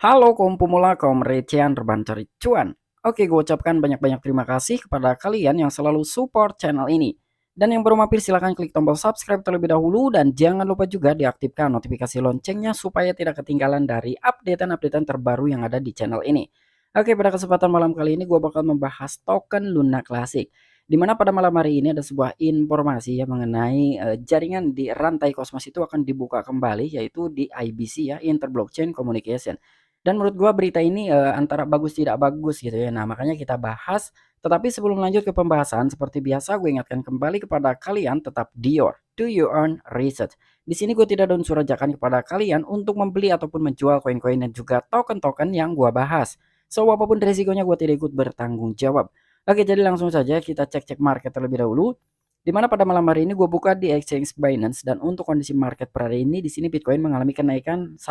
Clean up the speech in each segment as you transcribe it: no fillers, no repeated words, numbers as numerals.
Halo kaum pemula, kaum recehan rebahan cari cuan. Oke, gue ucapkan banyak-banyak terima kasih kepada kalian yang selalu support channel ini. Dan yang baru mampir silahkan klik tombol subscribe terlebih dahulu dan jangan lupa juga diaktifkan notifikasi loncengnya supaya tidak ketinggalan dari updatean-updatean terbaru yang ada di channel ini. Oke, pada kesempatan malam kali ini gue bakal membahas token Luna Classic. Dimana pada malam hari ini ada sebuah informasi ya mengenai jaringan di rantai kosmos itu akan dibuka kembali yaitu di IBC ya, Inter Blockchain Communication. Dan menurut gua berita ini, antara bagus tidak bagus gitu ya. Nah, makanya kita bahas, tetapi sebelum lanjut ke pembahasan seperti biasa gue ingatkan kembali kepada kalian tetap do your own research. Di sini gue tidak ada unsur ajakan kepada kalian untuk membeli ataupun menjual koin-koin dan juga token-token yang gua bahas. So, apapun resikonya gue tidak ikut bertanggung jawab. Oke, jadi langsung saja kita cek-cek market terlebih dahulu. Di mana pada malam hari ini gue buka di exchange Binance dan untuk kondisi market per hari ini di sini Bitcoin mengalami kenaikan 1%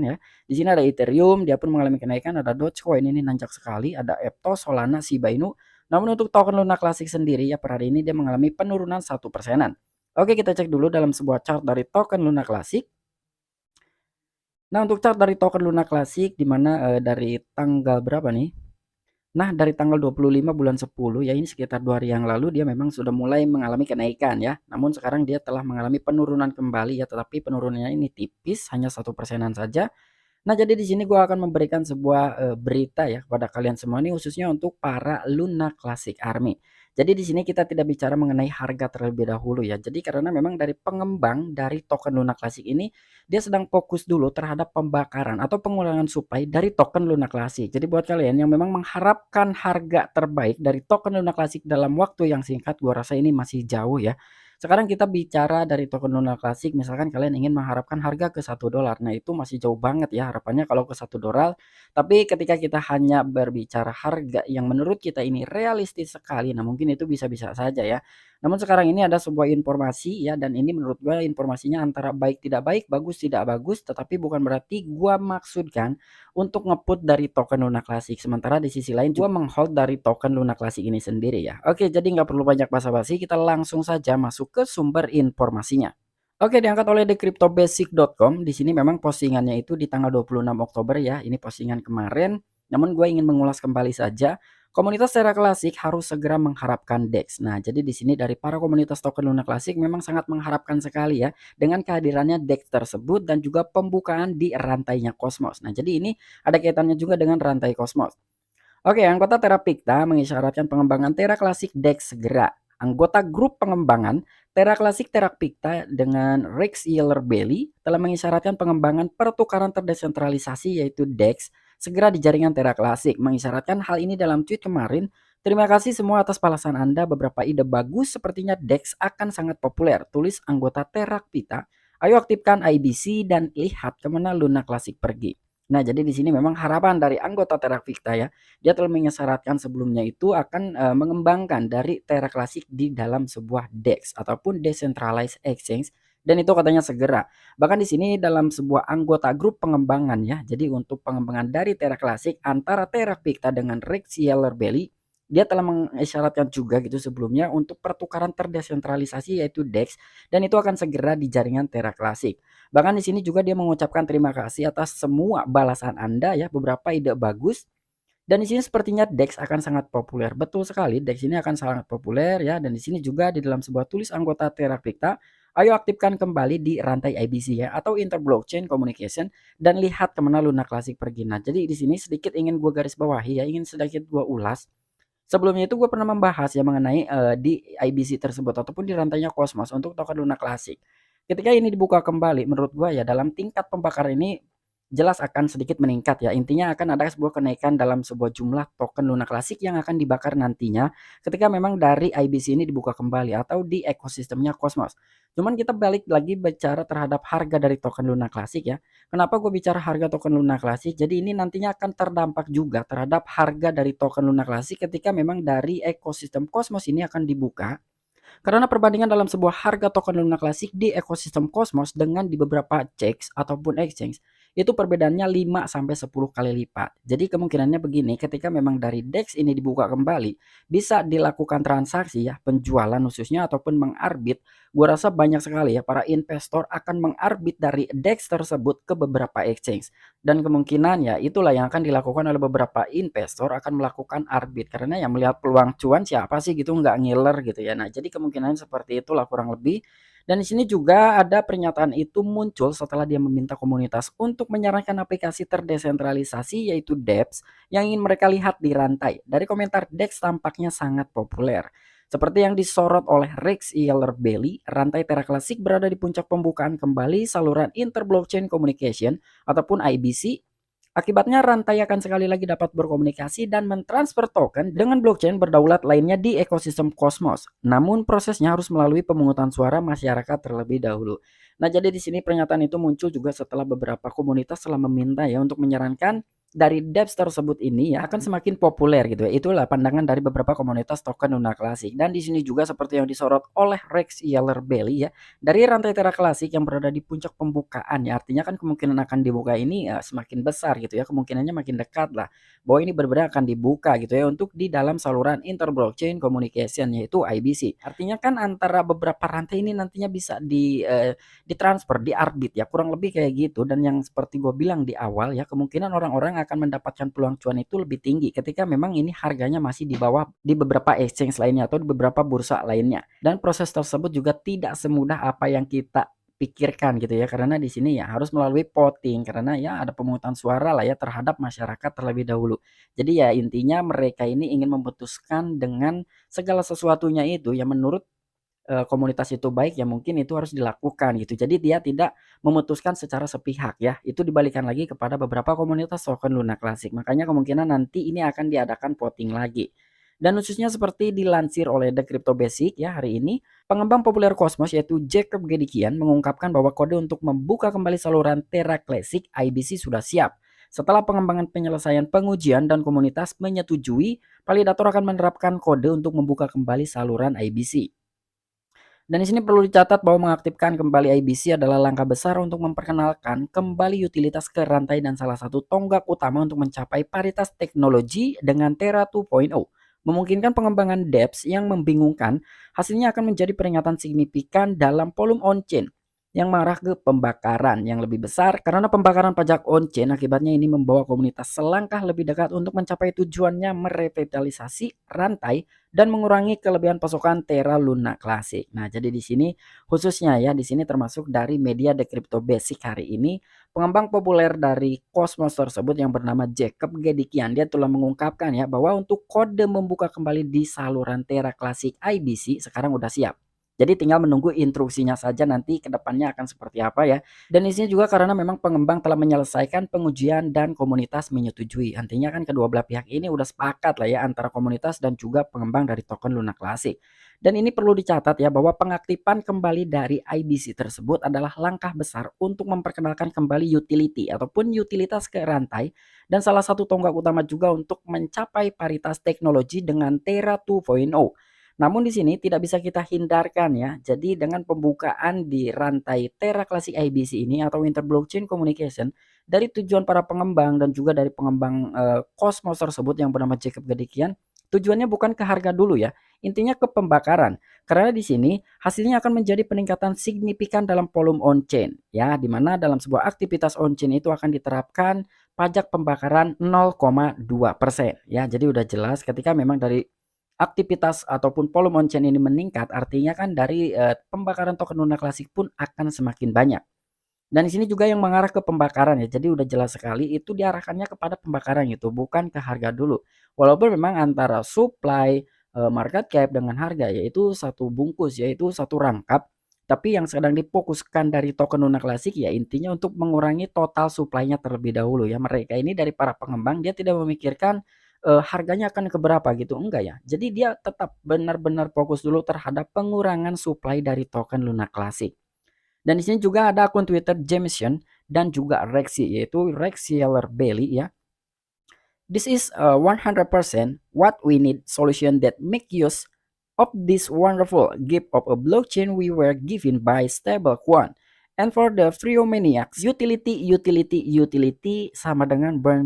ya. Di sini ada Ethereum, dia pun mengalami kenaikan, ada Dogecoin ini nanjak sekali, ada Aptos, Solana, Shiba Inu. Namun untuk token Luna Classic sendiri ya per hari ini dia mengalami penurunan 1%-an. Oke, kita cek dulu dalam sebuah chart dari token Luna Classic. Nah, untuk chart dari token Luna Classic di mana dari tanggal berapa nih? Nah, dari tanggal 25 bulan 10 ya ini sekitar 2 hari yang lalu dia memang sudah mulai mengalami kenaikan ya. Namun sekarang dia telah mengalami penurunan kembali ya, tetapi penurunannya ini tipis hanya 1%-an saja. Nah, jadi di sini gua akan memberikan sebuah berita ya kepada kalian semua ini khususnya untuk para Luna Classic Army. Jadi di sini kita tidak bicara mengenai harga terlebih dahulu ya. Jadi karena memang dari pengembang dari token Luna Classic ini dia sedang fokus dulu terhadap pembakaran atau pengurangan supply dari token Luna Classic. Jadi buat kalian yang memang mengharapkan harga terbaik dari token Luna Classic dalam waktu yang singkat, gua rasa ini masih jauh ya. Sekarang kita bicara dari token Luna Classic, misalkan kalian ingin mengharapkan harga ke $1. Nah, itu masih jauh banget ya harapannya kalau ke $1. Tapi ketika kita hanya berbicara harga yang menurut kita ini realistis sekali, nah mungkin itu bisa-bisa saja ya. Namun sekarang ini ada sebuah informasi ya dan ini menurut gua informasinya antara baik tidak baik, bagus tidak bagus, tetapi bukan berarti gua maksudkan untuk ngeput dari token Luna Classic. Sementara di sisi lain gua menghold dari token Luna Classic ini sendiri ya. Oke, jadi nggak perlu banyak basa-basi, kita langsung saja masuk ke sumber informasinya. Oke, diangkat oleh thecryptobasic.com. Di sini memang postingannya itu di tanggal 26 Oktober ya. Ini postingan kemarin. Namun gue ingin mengulas kembali saja. Komunitas Terra Classic harus segera mengharapkan DEX. Nah, jadi di sini dari para komunitas token Luna Classic memang sangat mengharapkan sekali ya dengan kehadirannya DEX tersebut dan juga pembukaan di rantainya Cosmos. Nah, jadi ini ada kaitannya juga dengan rantai Cosmos. Oke, anggota Terapikta mengisyaratkan pengembangan Terra Classic DEX segera. Anggota grup pengembangan Terra Classic Terapikta dengan Rex Yeller Bailey telah mengisyaratkan pengembangan pertukaran terdesentralisasi yaitu DEX segera di jaringan Terra Classic. Mengisyaratkan hal ini dalam tweet kemarin. Terima kasih semua atas balasan Anda. Beberapa ide bagus sepertinya DEX akan sangat populer. Tulis anggota Terapikta. Ayo aktifkan IBC dan lihat kemana Luna Classic pergi. Nah, jadi di sini memang harapan dari anggota Terapikta ya, dia telah mengisyaratkan sebelumnya itu akan mengembangkan dari Terra Classic di dalam sebuah DEX ataupun Decentralized Exchange dan itu katanya segera. Bahkan di sini dalam sebuah anggota grup pengembangan ya. Jadi untuk pengembangan dari Terra Classic antara Terapikta dengan Rex Yeller Bailey dia telah mengisyaratkan juga gitu sebelumnya untuk pertukaran terdesentralisasi yaitu DEX dan itu akan segera di jaringan Terra Classic. Bahkan di sini juga dia mengucapkan terima kasih atas semua balasan Anda ya, beberapa ide bagus. Dan di sini sepertinya DEX akan sangat populer. Betul sekali, DEX ini akan sangat populer ya. Dan di sini juga di dalam sebuah tulis anggota Terapikta, ayo aktifkan kembali di rantai IBC ya atau Inter Blockchain Communication dan lihat kemana Luna Classic pergi. Nah, jadi di sini sedikit ingin gue garis bawahi ya, ingin sedikit gue ulas. Sebelumnya itu gue pernah membahas ya mengenai di IBC tersebut ataupun di rantainya Cosmos untuk token Luna Classic. Ketika ini dibuka kembali menurut gue ya dalam tingkat pembakaran ini jelas akan sedikit meningkat ya. Intinya akan ada sebuah kenaikan dalam sebuah jumlah token Luna Classic yang akan dibakar nantinya ketika memang dari IBC ini dibuka kembali atau di ekosistemnya Cosmos. Cuman kita balik lagi bicara terhadap harga dari token Luna Classic ya. Kenapa gue bicara harga token Luna Classic? Jadi ini nantinya akan terdampak juga terhadap harga dari token Luna Classic ketika memang dari ekosistem Cosmos ini akan dibuka karena perbandingan dalam sebuah harga token Luna Classic di ekosistem Cosmos dengan di beberapa CEX ataupun exchange itu perbedaannya 5 sampai 10 kali lipat. Jadi kemungkinannya begini, ketika memang dari DEX ini dibuka kembali, bisa dilakukan transaksi ya, penjualan khususnya ataupun mengarbit gua rasa banyak sekali ya para investor akan mengarbit dari DEX tersebut ke beberapa exchange. Dan kemungkinan ya itulah yang akan dilakukan oleh beberapa investor akan melakukan arbit karena yang melihat peluang cuan siapa sih gitu nggak ngiler gitu ya. Nah, jadi kemungkinan seperti itulah kurang lebih. Dan di sini juga ada pernyataan itu muncul setelah dia meminta komunitas untuk menyarankan aplikasi terdesentralisasi yaitu DEPS yang ingin mereka lihat di rantai. Dari komentar DEX tampaknya sangat populer. Seperti yang disorot oleh Rex Yeller Bailey, rantai Terra Classic berada di puncak pembukaan kembali saluran Interblockchain Communication ataupun IBC. Akibatnya rantai akan sekali lagi dapat berkomunikasi dan mentransfer token dengan blockchain berdaulat lainnya di ekosistem Cosmos. Namun prosesnya harus melalui pemungutan suara masyarakat terlebih dahulu. Nah, jadi di sini pernyataan itu muncul juga setelah beberapa komunitas telah meminta ya untuk menyarankan dari dApps tersebut ini ya akan semakin populer gitu ya. Itulah pandangan dari beberapa komunitas token Luna Classic. Dan di sini juga seperti yang disorot oleh Rex Yeller Bailey ya, dari rantai Terra Classic yang berada di puncak pembukaan ya, artinya kan kemungkinan akan dibuka ini ya, semakin besar gitu ya, kemungkinannya makin dekat lah bahwa ini benar-benar akan dibuka gitu ya untuk di dalam saluran Interblockchain Communication yaitu IBC. Artinya kan antara beberapa rantai ini nantinya bisa ditransfer, diarbit ya, kurang lebih kayak gitu. Dan yang seperti gue bilang di awal ya, kemungkinan orang-orang akan mendapatkan peluang cuan itu lebih tinggi ketika memang ini harganya masih di bawah di beberapa exchange lainnya atau di beberapa bursa lainnya. Dan proses tersebut juga tidak semudah apa yang kita pikirkan gitu ya, karena di sini ya harus melalui voting karena ya ada pemungutan suara lah ya terhadap masyarakat terlebih dahulu. Jadi ya intinya mereka ini ingin memutuskan dengan segala sesuatunya itu yang menurut komunitas itu baik ya mungkin itu harus dilakukan gitu. Jadi dia tidak memutuskan secara sepihak ya. Itu dibalikan lagi kepada beberapa komunitas token Luna Classic. Makanya kemungkinan nanti ini akan diadakan voting lagi. Dan khususnya seperti dilansir oleh The Crypto Basic ya hari ini, pengembang populer Cosmos yaitu Jacob Gedikian mengungkapkan bahwa kode untuk membuka kembali saluran Terra Classic IBC sudah siap. Setelah pengembangan penyelesaian pengujian dan komunitas menyetujui, validator akan menerapkan kode untuk membuka kembali saluran IBC. Dan di sini perlu dicatat bahwa mengaktifkan kembali IBC adalah langkah besar untuk memperkenalkan kembali utilitas ke rantai dan salah satu tonggak utama untuk mencapai paritas teknologi dengan Terra 2.0. Memungkinkan pengembangan dApps yang membingungkan, hasilnya akan menjadi peringatan signifikan dalam volume on-chain yang mengarah ke pembakaran yang lebih besar karena pembakaran pajak on-chain akibatnya ini membawa komunitas selangkah lebih dekat untuk mencapai tujuannya merevitalisasi rantai dan mengurangi kelebihan pasokan Terra Luna Classic. Nah, jadi di sini khususnya ya di sini termasuk dari media The Crypto Basic hari ini, pengembang populer dari Cosmos tersebut yang bernama Jacob Gedikian dia telah mengungkapkan ya bahwa untuk kode membuka kembali di saluran Terra Classic IBC sekarang udah siap. Jadi tinggal menunggu instruksinya saja nanti ke depannya akan seperti apa ya. Dan isinya juga karena memang pengembang telah menyelesaikan pengujian dan komunitas menyetujui. Artinya kan kedua belah pihak ini udah sepakat lah ya antara komunitas dan juga pengembang dari token Luna Classic. Dan ini perlu dicatat ya bahwa pengaktifan kembali dari IBC tersebut adalah langkah besar untuk memperkenalkan kembali utility ataupun utilitas ke rantai dan salah satu tonggak utama juga untuk mencapai paritas teknologi dengan Terra 2.0. Namun di sini tidak bisa kita hindarkan ya. Jadi dengan pembukaan di rantai Terra Classic IBC ini atau Interblockchain Communication dari tujuan para pengembang dan juga dari pengembang Cosmos tersebut yang bernama Jacob Gedikian, tujuannya bukan ke harga dulu ya. Intinya ke pembakaran. Karena di sini hasilnya akan menjadi peningkatan signifikan dalam volume on-chain ya, di mana dalam sebuah aktivitas on-chain itu akan diterapkan pajak pembakaran 0,2% ya. Jadi udah jelas ketika memang dari aktivitas ataupun volume on-chain ini meningkat, artinya kan dari pembakaran token Luna Classic pun akan semakin banyak. Dan di sini juga yang mengarah ke pembakaran ya. Jadi udah jelas sekali itu diarahkannya kepada pembakaran gitu, bukan ke harga dulu. Walaupun memang antara supply, market cap dengan harga yaitu satu bungkus, yaitu satu rangkap. Tapi yang sedang difokuskan dari token Luna Classic ya intinya untuk mengurangi total supply-nya terlebih dahulu ya. Mereka ini dari para pengembang dia tidak memikirkan harganya akan ke berapa gitu, enggak ya. Jadi dia tetap benar-benar fokus dulu terhadap pengurangan supply dari token Luna Classic. Dan di sini juga ada akun Twitter Jameson dan juga Rexy yaitu Rex Yeller Bailey ya. This is 100% what we need solution that make use of this wonderful gift of a blockchain we were given by stablecoin. And for the Freomaniacs, utility sama dengan burn.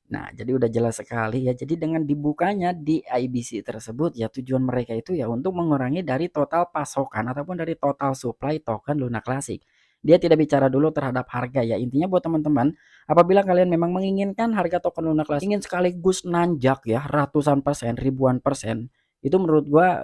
Nah, jadi udah jelas sekali ya. Jadi dengan dibukanya di IBC tersebut ya tujuan mereka itu ya untuk mengurangi dari total pasokan ataupun dari total supply token Luna Classic. Dia tidak bicara dulu terhadap harga ya. Intinya buat teman-teman, apabila kalian memang menginginkan harga token Luna Classic ingin sekaligus nanjak ya ratusan persen, ribuan persen, itu menurut gua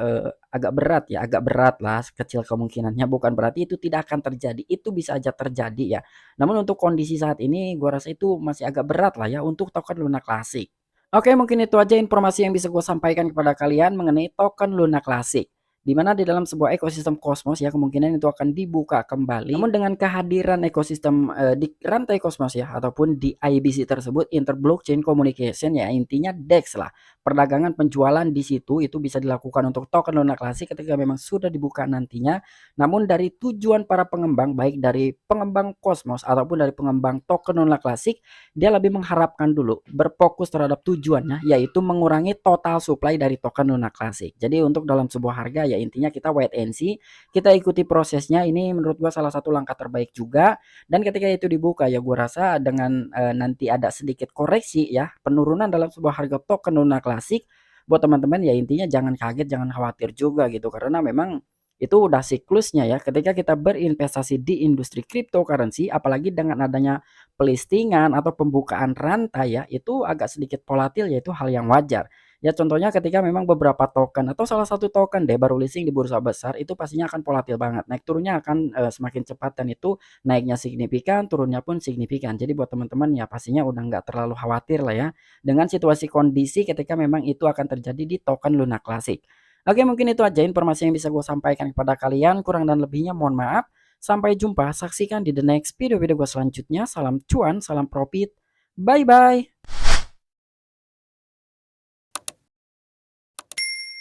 agak berat ya, agak berat lah, kecil kemungkinannya. Bukan berarti itu tidak akan terjadi, itu bisa aja terjadi ya. Namun untuk kondisi saat ini gua rasa itu masih agak berat lah ya untuk token Luna Classic. Oke, mungkin itu aja informasi yang bisa gue sampaikan kepada kalian mengenai token Luna Classic. Di mana di dalam sebuah ekosistem Cosmos ya kemungkinan itu akan dibuka kembali. Namun dengan kehadiran ekosistem di rantai Cosmos ya ataupun di IBC tersebut Interblockchain Communication ya intinya DEX lah. Perdagangan penjualan di situ itu bisa dilakukan untuk token Luna Classic ketika memang sudah dibuka nantinya. Namun dari tujuan para pengembang baik dari pengembang Cosmos ataupun dari pengembang token Luna Classic, dia lebih mengharapkan dulu berfokus terhadap tujuannya yaitu mengurangi total supply dari token Luna Classic. Jadi untuk dalam sebuah harga ya intinya kita wait and see, kita ikuti prosesnya. Ini menurut gua salah satu langkah terbaik juga. Dan ketika itu dibuka ya gua rasa dengan nanti ada sedikit koreksi ya, penurunan dalam sebuah harga token Luna Classic, buat teman-teman ya intinya jangan kaget, jangan khawatir juga gitu karena memang itu udah siklusnya ya ketika kita berinvestasi di industri cryptocurrency apalagi dengan adanya pelistingan atau pembukaan rantai ya itu agak sedikit volatil yaitu hal yang wajar. Ya contohnya ketika memang beberapa token atau salah satu token deh baru listing di bursa besar itu pastinya akan volatil banget. Naik turunnya akan semakin cepat dan itu naiknya signifikan, turunnya pun signifikan. Jadi buat teman-teman ya pastinya udah nggak terlalu khawatir lah ya dengan situasi kondisi ketika memang itu akan terjadi di token Luna Classic. Oke, mungkin itu aja informasi yang bisa gue sampaikan kepada kalian. Kurang dan lebihnya mohon maaf. Sampai jumpa, saksikan di the next video-video gue selanjutnya. Salam cuan, salam profit. Bye-bye.